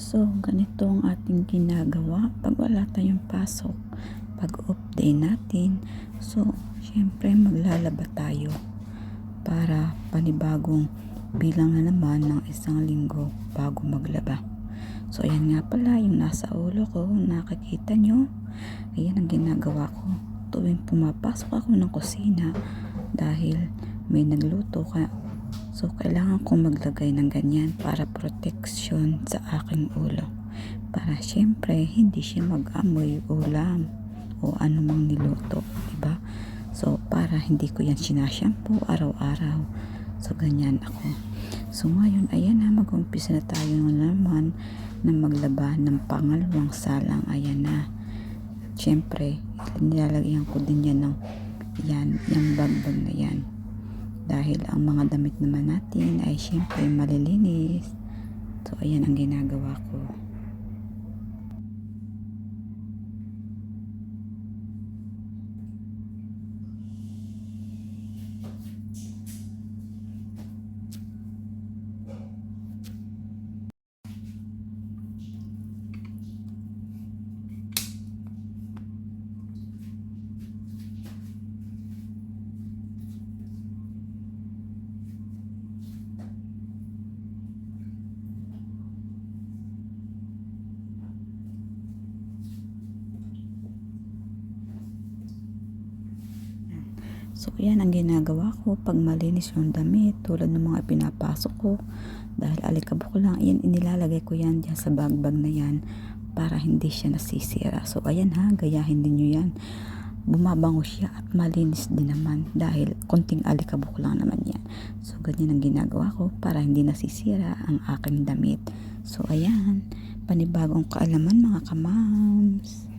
So, ganito ang ating ginagawa pag wala tayong pasok. Pag off day natin, so, syempre maglalaba tayo para panibagong bilang na naman ng isang linggo bago maglaba. So, ayan nga pala yung nasa ulo ko, nakikita nyo. Ayan ang ginagawa ko. Tuwing pumapasok ako ng kusina dahil may nagluto ka. So, kailangan kong maglagay ng ganyan para protection sa aking ulo. Para syempre, hindi siya mag-amoy ulam o anumang niluto, diba? So, para hindi ko yan sinashampoo araw-araw. So, ganyan ako. So, ngayon, ayan na, mag-umpisa na tayo naman na maglaba ng pangalawang salang. Ayan na. Syempre, nilalagyan ko din yan ng yan, yung bagbag na yan. Dahil ang mga damit naman natin ay syempre malilinis. So, ayan ang ginagawa ko. So, yan ang ginagawa ko pag malinis yung damit tulad ng mga pinapasok ko. Dahil alikabok lang, yan, inilalagay ko yan dyan sa bagbag na yan para hindi siya nasisira. So, ayan ha, gayahin din nyo yan. Bumabango siya at malinis din naman dahil konting alikabok lang naman yan. So, ganyan ang ginagawa ko para hindi nasisira ang aking damit. So, ayan, panibagong kaalaman mga kamams.